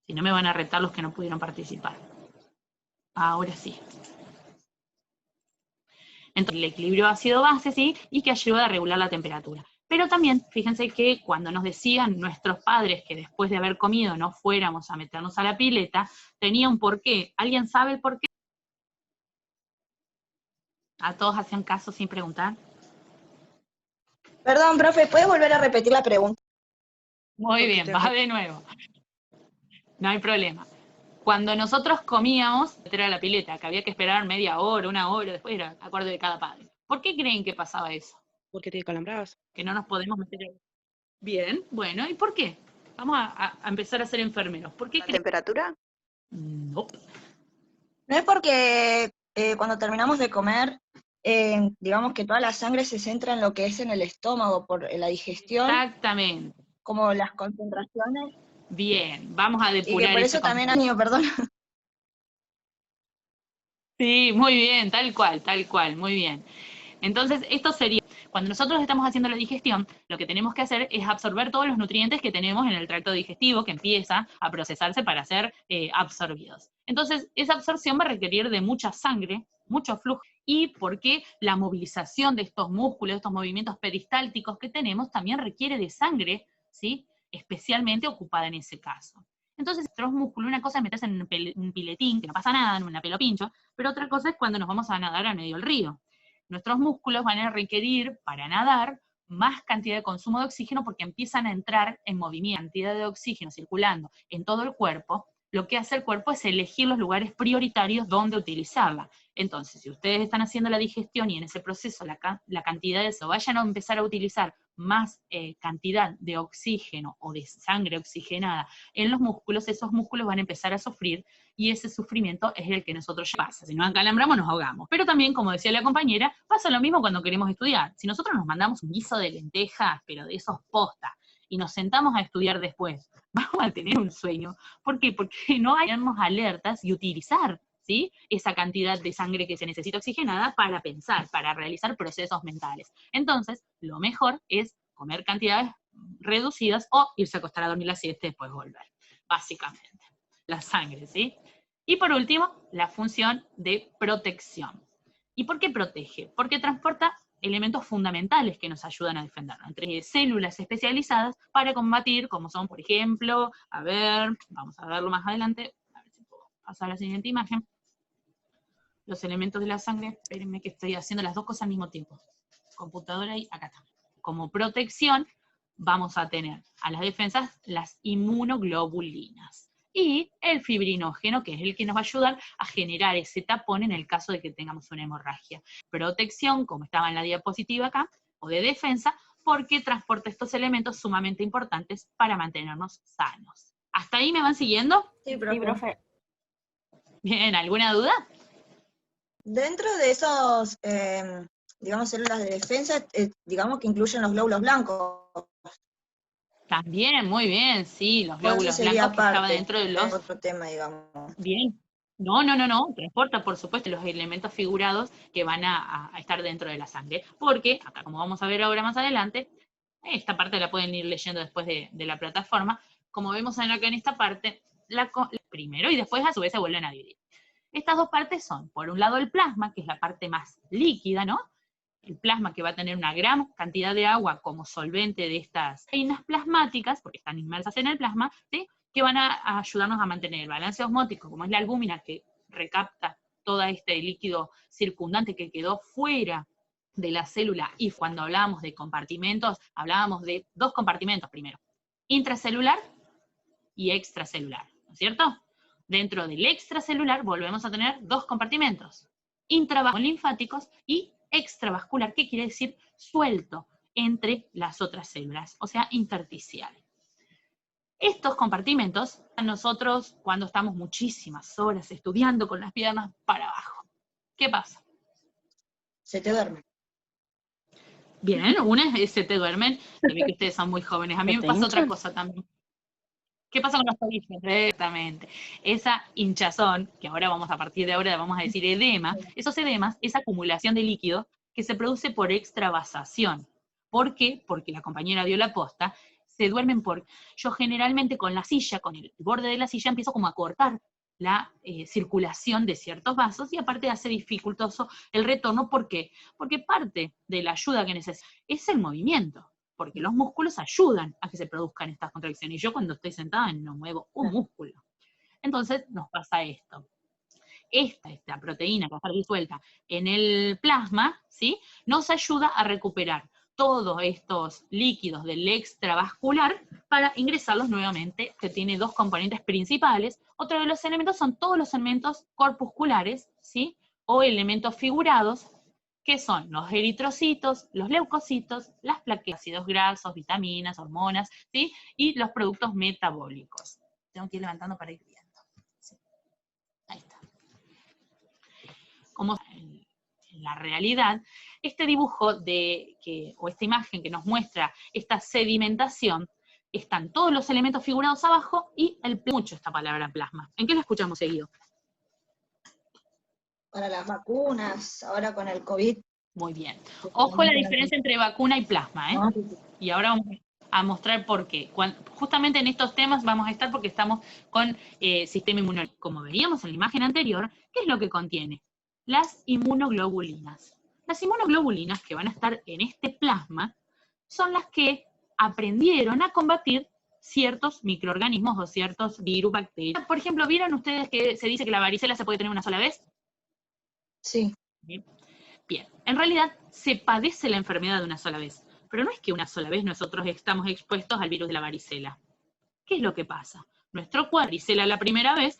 Si no me van a retar los que no pudieron participar. Ahora sí. Entonces, el equilibrio ácido-base, ¿sí? Y que ayuda a regular la temperatura. Pero también, fíjense que cuando nos decían nuestros padres que después de haber comido no fuéramos a meternos a la pileta, tenía un porqué. ¿Alguien sabe el porqué? ¿A todos hacían caso sin preguntar? Perdón, profe, ¿puede volver a repetir la pregunta? Muy bien, va de nuevo. No hay problema. Cuando nosotros comíamos, era la pileta, que había que esperar media hora, una hora, después era de acuerdo de cada padre. ¿Por qué creen que pasaba eso? Porque te calambrabas. Que no nos podemos meter ahí. Bien, bueno, ¿y por qué? Vamos a empezar a ser enfermeros. ¿Por qué ¿La creen? temperatura? No. No es porque cuando terminamos de comer, digamos que toda la sangre se centra en lo que es en el estómago, por la digestión, Exactamente. como las concentraciones, Bien, vamos a y que depurar por ese eso también concepto. año, perdón. Sí, muy bien, tal cual, muy bien. Entonces, esto sería, cuando nosotros estamos haciendo la digestión, lo que tenemos que hacer es absorber todos los nutrientes que tenemos en el tracto digestivo, que empieza a procesarse para ser absorbidos. Entonces, esa absorción va a requerir de mucha sangre, mucho flujo, y porque la movilización de estos músculos, estos movimientos peristálticos que tenemos, también requiere de sangre, ¿sí? Especialmente ocupada en ese caso. Entonces, nuestros músculos, una cosa es meterse en un piletín, que no pasa nada, en una pelo pincho, pero otra cosa es cuando nos vamos a nadar a medio del río. Nuestros músculos van a requerir, para nadar, más cantidad de consumo de oxígeno porque empiezan a entrar en movimiento, cantidad de oxígeno circulando en todo el cuerpo. Lo que hace el cuerpo es elegir los lugares prioritarios donde utilizarla. Entonces, si ustedes están haciendo la digestión y en ese proceso la cantidad de eso, vayan a empezar a utilizar más cantidad de oxígeno o de sangre oxigenada en los músculos, esos músculos van a empezar a sufrir y ese sufrimiento es el que nosotros pasa. Si nos acalambramos, nos ahogamos. Pero también, como decía la compañera, pasa lo mismo cuando queremos estudiar. Si nosotros nos mandamos un guiso de lentejas, pero de esos postas, y nos sentamos a estudiar después, vamos a tener un sueño. ¿Por qué? Porque no hayamos alertas y utilizar, ¿sí? Esa cantidad de sangre que se necesita oxigenada para pensar, para realizar procesos mentales. Entonces, lo mejor es comer cantidades reducidas o irse a acostar a dormir la siesta y después volver, básicamente. La sangre, ¿sí? Y por último, la función de protección. ¿Y por qué protege? Porque transporta elementos fundamentales que nos ayudan a defendernos, entre células especializadas para combatir, como son, por ejemplo, a ver, vamos a verlo más adelante, a ver si puedo pasar a la siguiente imagen, los elementos de la sangre, espérenme que estoy haciendo las dos cosas al mismo tiempo, computadora y acá está. Como protección vamos a tener a las defensas las inmunoglobulinas y el fibrinógeno, que es el que nos va a ayudar a generar ese tapón en el caso de que tengamos una hemorragia. Protección, como estaba en la diapositiva acá, o de defensa, porque transporta estos elementos sumamente importantes para mantenernos sanos. ¿Hasta ahí me van siguiendo? Sí, profe. Bien, ¿alguna duda? Dentro de esos, digamos, células de defensa, digamos que incluyen los glóbulos blancos. También, muy bien, sí, los Por eso glóbulos sería blancos que estaban parte, dentro de los... otro tema, digamos. Bien. No, transporta, por supuesto, los elementos figurados que van a estar dentro de la sangre. Porque, acá como vamos a ver ahora más adelante, esta parte la pueden ir leyendo después de la plataforma, como vemos acá en esta parte, primero y después a su vez se vuelven a dividir. Estas dos partes son, por un lado el plasma, que es la parte más líquida, ¿no? El plasma que va a tener una gran cantidad de agua como solvente de estas proteínas plasmáticas, porque están inmersas en el plasma, ¿sí? Que van a ayudarnos a mantener el balance osmótico, como es la albúmina que recapta todo este líquido circundante que quedó fuera de la célula. Y cuando hablábamos de compartimentos, hablábamos de dos compartimentos primero, intracelular y extracelular, ¿no es cierto? Dentro del extracelular volvemos a tener dos compartimentos, intravascular linfáticos y extravascular, que quiere decir suelto entre las otras células, o sea, intersticial. Estos compartimentos, nosotros cuando estamos muchísimas horas estudiando con las piernas para abajo, ¿qué pasa? Se te duerme. Bien, una es se te duermen, se ve que ustedes son muy jóvenes, a mí me pasa otra cosa también. ¿Qué pasa con los tobillos? Exactamente. Esa hinchazón, que ahora vamos a partir de ahora vamos a decir edema, esos edemas es acumulación de líquido que se produce por extravasación. ¿Por qué? Porque la compañera dio la posta, se duermen porque yo generalmente con la silla, con el borde de la silla, empiezo como a cortar la circulación de ciertos vasos y aparte hace dificultoso el retorno. ¿Por qué? Porque parte de la ayuda que necesito es el movimiento, porque los músculos ayudan a que se produzcan estas contracciones. Y yo cuando estoy sentada no muevo un músculo. Entonces nos pasa esto. Esta proteína que va a estar disuelta en el plasma, ¿sí?, nos ayuda a recuperar todos estos líquidos del extravascular para ingresarlos nuevamente, que tiene dos componentes principales. Otro de los elementos son todos los elementos corpusculares, ¿sí?, o elementos figurados, que son los eritrocitos, los leucocitos, las plaquetas, ácidos grasos, vitaminas, hormonas, ¿sí?, y los productos metabólicos. Tengo que ir levantando para ir viendo. ¿Sí? Ahí está. Como en la realidad, este dibujo o esta imagen que nos muestra esta sedimentación, están todos los elementos figurados abajo y mucho esta palabra plasma. ¿En qué la escuchamos seguido? Para las vacunas, ahora con el COVID. Muy bien. Ojo la diferencia entre vacuna y plasma, ¿eh? Y ahora vamos a mostrar por qué. Justamente en estos temas vamos a estar porque estamos con sistema inmunológico. Como veíamos en la imagen anterior, ¿qué es lo que contiene? Las inmunoglobulinas. Las inmunoglobulinas que van a estar en este plasma son las que aprendieron a combatir ciertos microorganismos o ciertos virus, bacterias. Por ejemplo, ¿vieron ustedes que se dice que la varicela se puede tener una sola vez? Sí. Bien, en realidad se padece la enfermedad de una sola vez, pero no es que una sola vez nosotros estamos expuestos al virus de la varicela. ¿Qué es lo que pasa? Nuestro cuerpo, varicela la primera vez,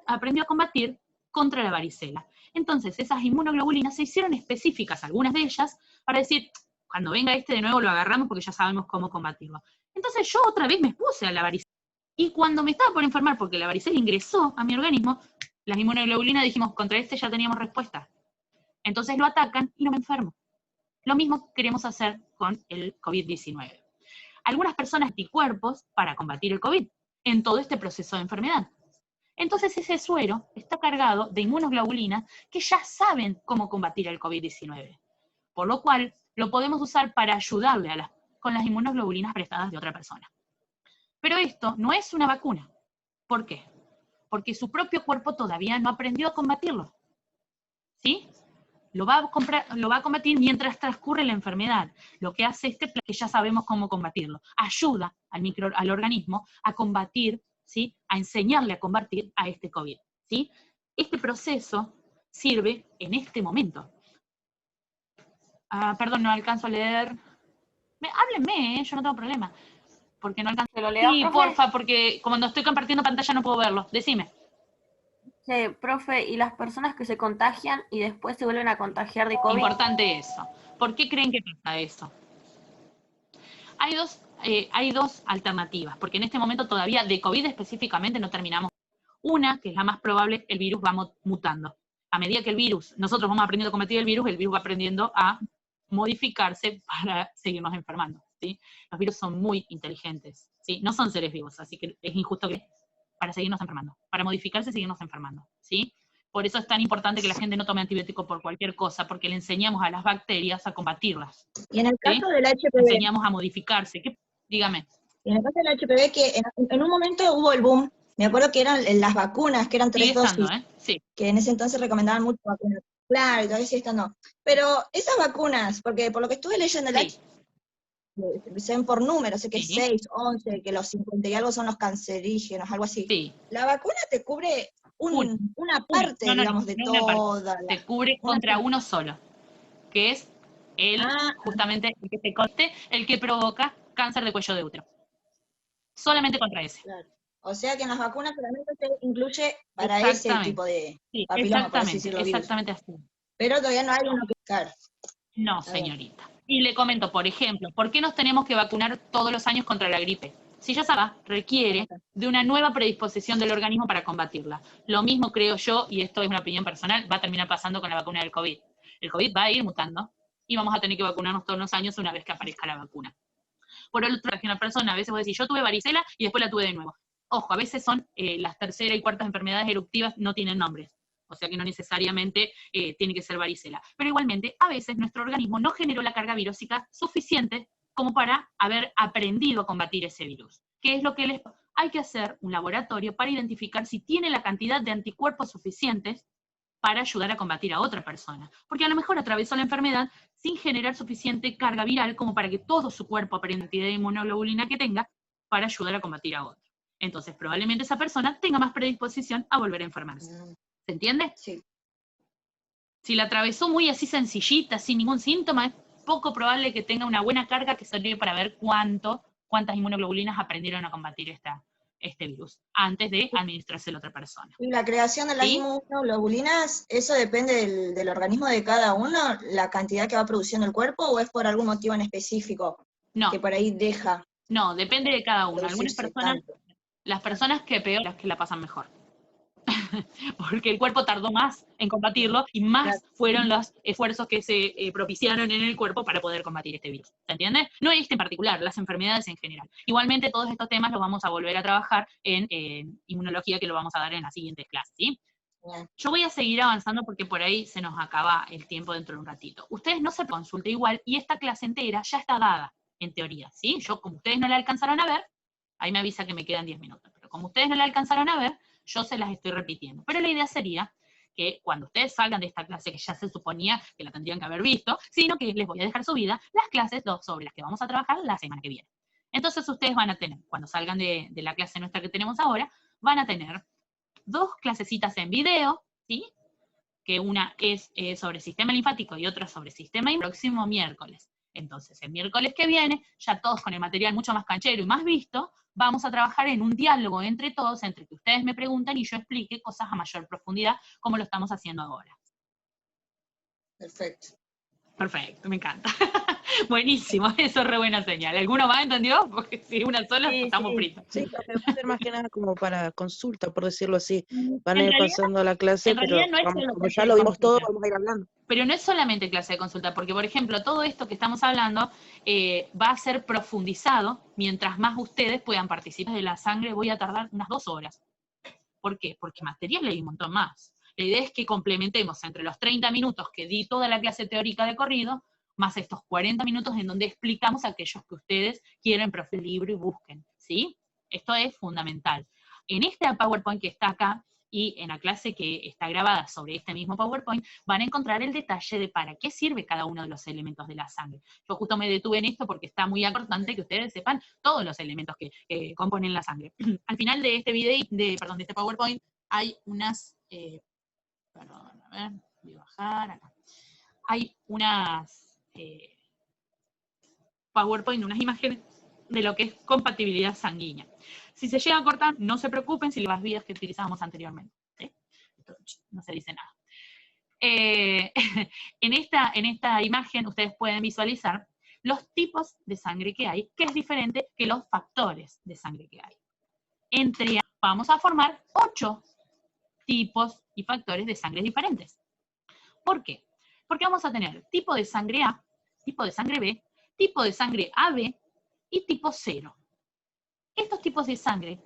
aprendió a combatir contra la varicela. Entonces, esas inmunoglobulinas se hicieron específicas, algunas de ellas, para decir, cuando venga este de nuevo lo agarramos porque ya sabemos cómo combatirlo. Entonces yo otra vez me expuse a la varicela. Y cuando me estaba por enfermar porque la varicela ingresó a mi organismo, las inmunoglobulinas dijimos, contra este ya teníamos respuesta. Entonces lo atacan y no me enfermo. Lo mismo queremos hacer con el COVID-19. Algunas personas anticuerpos para combatir el COVID en todo este proceso de enfermedad. Entonces ese suero está cargado de inmunoglobulinas que ya saben cómo combatir el COVID-19. Por lo cual lo podemos usar para ayudarle con las inmunoglobulinas prestadas de otra persona. Pero esto no es una vacuna. ¿Por qué? Porque su propio cuerpo todavía no aprendió a combatirlo. ¿Sí? Lo va a combatir mientras transcurre la enfermedad. Lo que hace es que ya sabemos cómo combatirlo. Ayuda al organismo a combatir, ¿sí?, a enseñarle a combatir a este COVID. ¿Sí? Este proceso sirve en este momento. Perdón, no alcanzo a leer. Háblenme, yo no tengo problema. Porque no alcanzo. ¿Se lo leo, Sí, profe? porfa, porque cuando estoy compartiendo pantalla no puedo verlo. Decime. Sí, profe, ¿y las personas que se contagian y después se vuelven a contagiar de COVID? Importante eso. ¿Por qué creen que pasa eso? Hay dos alternativas, porque en este momento todavía de COVID específicamente no terminamos. Una, que es la más probable, el virus va mutando. A medida que nosotros vamos aprendiendo a combatir el virus va aprendiendo a modificarse para seguirnos enfermando, ¿sí? Los virus son muy inteligentes, ¿sí? No son seres vivos, así que es injusto que para seguirnos enfermando, para modificarse y seguirnos enfermando, ¿sí? Por eso es tan importante que la gente no tome antibiótico por cualquier cosa, porque le enseñamos a las bacterias a combatirlas. Y en el ¿sí? caso del HPV. Le enseñamos a modificarse. Y Dígame. en el caso del HPV, que en un momento hubo el boom, me acuerdo que eran las vacunas, que eran 3 Sigue dosis, estando, sí. que en ese entonces recomendaban mucho vacunas. Claro, y todavía sigue estando. Pero esas vacunas, porque por lo que estuve leyendo el Sí. se ven por números, sé que Sí. 6, 11, que los 50 y algo son los cancerígenos, algo así. Sí. La vacuna te cubre una parte, digamos, de toda. Te cubre contra uno solo, que es justamente el que te conste, el que provoca cáncer de cuello de útero. Solamente contra ese. Claro. O sea que en las vacunas solamente se incluye para ese tipo de papiloma, por así decirlo. Exactamente así. Pero todavía no hay uno que claro. No, señorita. Y le comento, por ejemplo, ¿por qué nos tenemos que vacunar todos los años contra la gripe? Si ya sabes, requiere de una nueva predisposición del organismo para combatirla. Lo mismo creo yo, y esto es una opinión personal, va a terminar pasando con la vacuna del COVID. El COVID va a ir mutando y vamos a tener que vacunarnos todos los años una vez que aparezca la vacuna. Por otro lado, una persona, a veces vos decís, yo tuve varicela y después la tuve de nuevo. Ojo, a veces son las terceras y cuartas enfermedades eruptivas, no tienen nombres. O sea que no necesariamente tiene que ser varicela. Pero igualmente, a veces nuestro organismo no generó la carga virósica suficiente como para haber aprendido a combatir ese virus. ¿Qué es lo que hay que hacer? Un laboratorio para identificar si tiene la cantidad de anticuerpos suficientes para ayudar a combatir a otra persona. Porque a lo mejor atravesó la enfermedad sin generar suficiente carga viral como para que todo su cuerpo aprenda la cantidad de inmunoglobulina que tenga para ayudar a combatir a otro. Entonces, probablemente esa persona tenga más predisposición a volver a enfermarse. ¿Se entiende? Sí. Si la atravesó muy así sencillita, sin ningún síntoma, es poco probable que tenga una buena carga que sirve para ver cuántas inmunoglobulinas aprendieron a combatir este virus antes de administrárselo a otra persona. Y la creación de las ¿Sí? inmunoglobulinas, ¿eso depende del organismo de cada uno, la cantidad que va produciendo el cuerpo, o es por algún motivo en específico No, que por ahí deja no, depende de cada uno. Algunas producirse personas, tanto? las personas que peor, las que la pasan mejor. Porque el cuerpo tardó más en combatirlo y más fueron los esfuerzos que se propiciaron en el cuerpo para poder combatir este virus. ¿Se entiende? No este en particular, las enfermedades en general. Igualmente todos estos temas los vamos a volver a trabajar en inmunología, que lo vamos a dar en las siguientes clases, ¿sí? Bien. Yo voy a seguir avanzando porque por ahí se nos acaba el tiempo dentro de un ratito. Ustedes no se consulten igual y esta clase entera ya está dada, en teoría, ¿sí? Yo, como ustedes no la alcanzaron a ver, ahí me avisa que me quedan 10 minutos, pero como ustedes no la alcanzaron a ver, yo se las estoy repitiendo. Pero la idea sería que cuando ustedes salgan de esta clase, que ya se suponía que la tendrían que haber visto, sino que les voy a dejar subida las clases sobre las que vamos a trabajar la semana que viene. Entonces ustedes van a tener, cuando salgan de la clase nuestra que tenemos ahora, van a tener 2 clasecitas en video, ¿sí? Que una es sobre sistema linfático y otra sobre sistema inmune, el próximo miércoles. Entonces, el miércoles que viene, ya todos con el material mucho más canchero y más visto, vamos a trabajar en un diálogo entre todos, entre que ustedes me pregunten y yo explique cosas a mayor profundidad, como lo estamos haciendo ahora. Perfecto. Perfecto, me encanta. Buenísimo, eso es re buena señal. ¿Alguno más entendió? Porque si una sola, Sí, estamos sí. fritos. Sí, lo que va a ser más que nada como para consulta, por decirlo así. Van En a ir realidad, pasando la clase, en realidad pero no es vamos, solo como clase ya de lo vimos todo, consulta. vamos a ir hablando. Pero no es solamente clase de consulta, porque, por ejemplo, todo esto que estamos hablando va a ser profundizado mientras más ustedes puedan participar de la sangre. Voy a tardar unas 2 horas. ¿Por qué? Porque material hay un montón más. La idea es que complementemos entre los 30 minutos que di toda la clase teórica de corrido, más estos 40 minutos en donde explicamos aquellos que ustedes quieren profe el libro y busquen, ¿sí? Esto es fundamental. En este PowerPoint que está acá, y en la clase que está grabada sobre este mismo PowerPoint, van a encontrar el detalle de para qué sirve cada uno de los elementos de la sangre. Yo justo me detuve en esto porque está muy importante que ustedes sepan todos los elementos que componen la sangre. Al final de este video, de este PowerPoint, hay unas, perdón, a ver, voy a bajar acá. Hay unas PowerPoint, unas imágenes de lo que es compatibilidad sanguínea. Si se llega a cortar, no se preocupen si las vías que utilizábamos anteriormente. ¿Sí? No se dice nada. En esta imagen ustedes pueden visualizar los tipos de sangre que hay, que es diferente que los factores de sangre que hay. Entre vamos a formar 8 tipos y factores de sangre diferentes. ¿Por qué? Porque vamos a tener tipo de sangre A, tipo de sangre B, tipo de sangre AB y tipo 0. Estos tipos de sangre,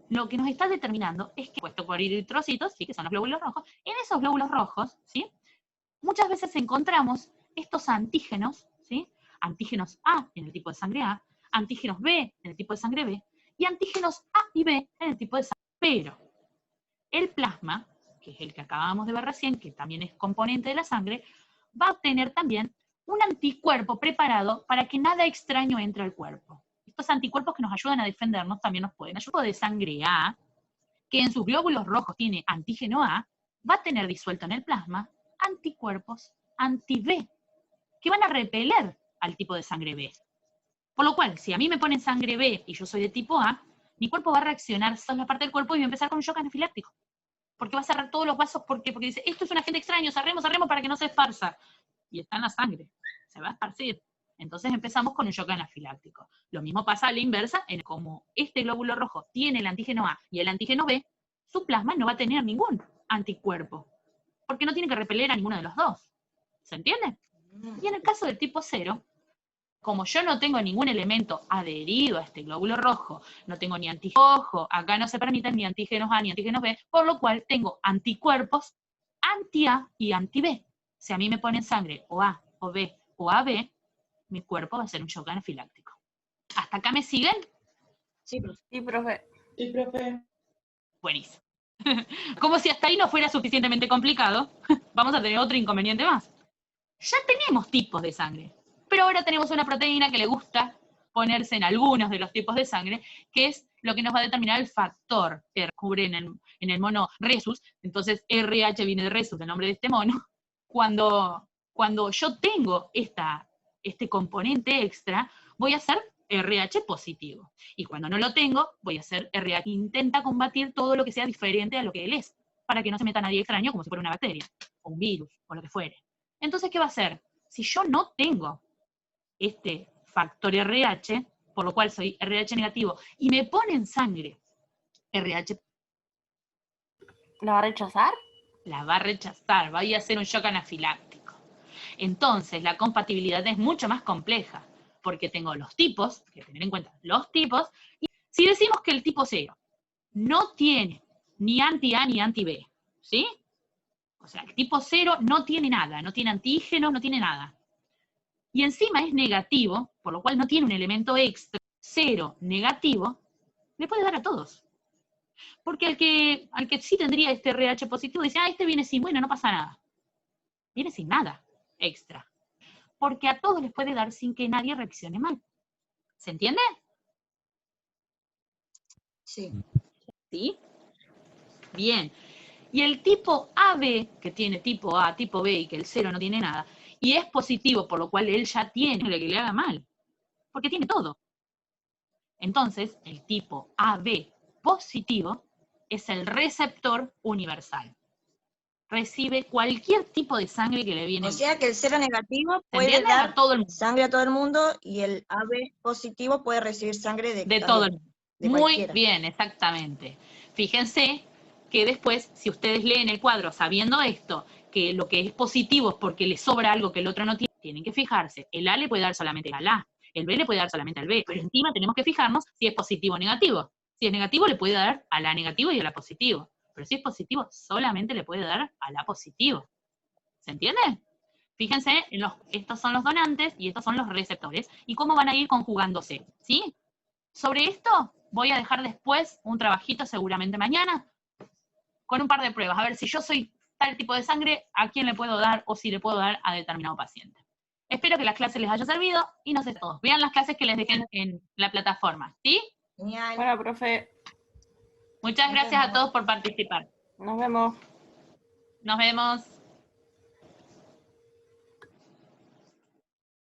lo que nos está determinando es que, puesto por eritrocitos, ¿sí? Que son los glóbulos rojos, en esos glóbulos rojos, ¿sí? Muchas veces encontramos estos antígenos, ¿sí? Antígenos A en el tipo de sangre A, antígenos B en el tipo de sangre B, y antígenos A y B en el tipo de sangre. Pero el plasma, que es el que acabamos de ver recién, que también es componente de la sangre, va a obtener también un anticuerpo preparado para que nada extraño entre al cuerpo. Estos anticuerpos que nos ayudan a defendernos también nos pueden ayudar. El tipo de sangre A, que en sus glóbulos rojos tiene antígeno A, va a tener disuelto en el plasma anticuerpos anti-B, que van a repeler al tipo de sangre B. Por lo cual, si a mí me ponen sangre B y yo soy de tipo A, mi cuerpo va a reaccionar sobre la parte del cuerpo y va a empezar con un shock anafiláctico. Porque va a cerrar todos los vasos, porque dice, esto es un agente extraño, cerremos para que no se esparza. Y está en la sangre, se va a esparcir. Entonces empezamos con un shock anafiláctico. Lo mismo pasa a la inversa, como este glóbulo rojo tiene el antígeno A y el antígeno B, su plasma no va a tener ningún anticuerpo, porque no tiene que repeler a ninguno de los dos. ¿Se entiende? Y en el caso del tipo 0, como yo no tengo ningún elemento adherido a este glóbulo rojo, no tengo ni antígeno rojo, acá no se permiten ni antígenos A ni antígenos B, por lo cual tengo anticuerpos anti-A y anti-B. Si a mí me ponen sangre o A o B o AB, mi cuerpo va a ser un shock anafiláctico. ¿Hasta acá me siguen? Sí, profe. Sí, profe. Sí, profe. Buenísimo. Como si hasta ahí no fuera suficientemente complicado, vamos a tener otro inconveniente más. Ya tenemos tipos de sangre, pero ahora tenemos una proteína que le gusta ponerse en algunos de los tipos de sangre, que es lo que nos va a determinar el factor que cubre en el mono rhesus. Entonces RH viene de rhesus, el nombre de este mono. Cuando yo tengo este componente extra, voy a ser RH positivo. Y cuando no lo tengo, voy a hacer RH que intenta combatir todo lo que sea diferente a lo que él es, para que no se meta nadie extraño como si fuera una bacteria, o un virus, o lo que fuere. Entonces, ¿qué va a hacer? Si yo no tengo este factor RH, por lo cual soy RH negativo, y me pone en sangre RH, ¿La va a rechazar? la va a rechazar, va a ir a hacer un shock anafiláctico. Entonces, la compatibilidad es mucho más compleja, porque tengo los tipos, hay que tener en cuenta los tipos, y si decimos que el tipo 0 no tiene ni anti-A ni anti-B, ¿sí? O sea, el tipo 0 no tiene nada, no tiene antígenos, no tiene nada. Y encima es negativo, por lo cual no tiene un elemento extra, 0 negativo, le puede dar a todos. Porque al que sí tendría este RH positivo, dice, este viene sin, bueno, no pasa nada. Viene sin nada extra. Porque a todos les puede dar sin que nadie reaccione mal. ¿Se entiende? Sí. ¿Sí? Bien. Y el tipo AB, que tiene tipo A, tipo B y que el 0 no tiene nada, y es positivo, por lo cual él ya tiene lo que le haga mal, porque tiene todo. Entonces, el tipo AB positivo es el receptor universal. Recibe cualquier tipo de sangre que le viene. O sea que el 0 negativo ¿Se puede entiende? dar A todo el mundo. sangre a todo el mundo y el AB positivo puede recibir sangre De todo el también, mundo. de Muy cualquiera. bien, exactamente. Fíjense que después, si ustedes leen el cuadro sabiendo esto, que lo que es positivo es porque le sobra algo que el otro no tiene, tienen que fijarse. El A le puede dar solamente al A, el B le puede dar solamente al B, pero encima tenemos que fijarnos si es positivo o negativo. Si es negativo, le puede dar al A negativo y al A positivo. Pero si es positivo, solamente le puede dar al A positivo. ¿Se entiende? Fíjense, estos son los donantes y estos son los receptores. Y cómo van a ir conjugándose, ¿sí? Sobre esto voy a dejar después un trabajito seguramente mañana con un par de pruebas. A ver si yo soy tal tipo de sangre, a quién le puedo dar o si le puedo dar a determinado paciente. Espero que las clases les haya servido y no sé todos. Vean las clases que les dejé en la plataforma, ¿sí? Genial. Bueno, profe, Muchas Nos gracias a vemos. todos por participar. nos vemos. Nos vemos.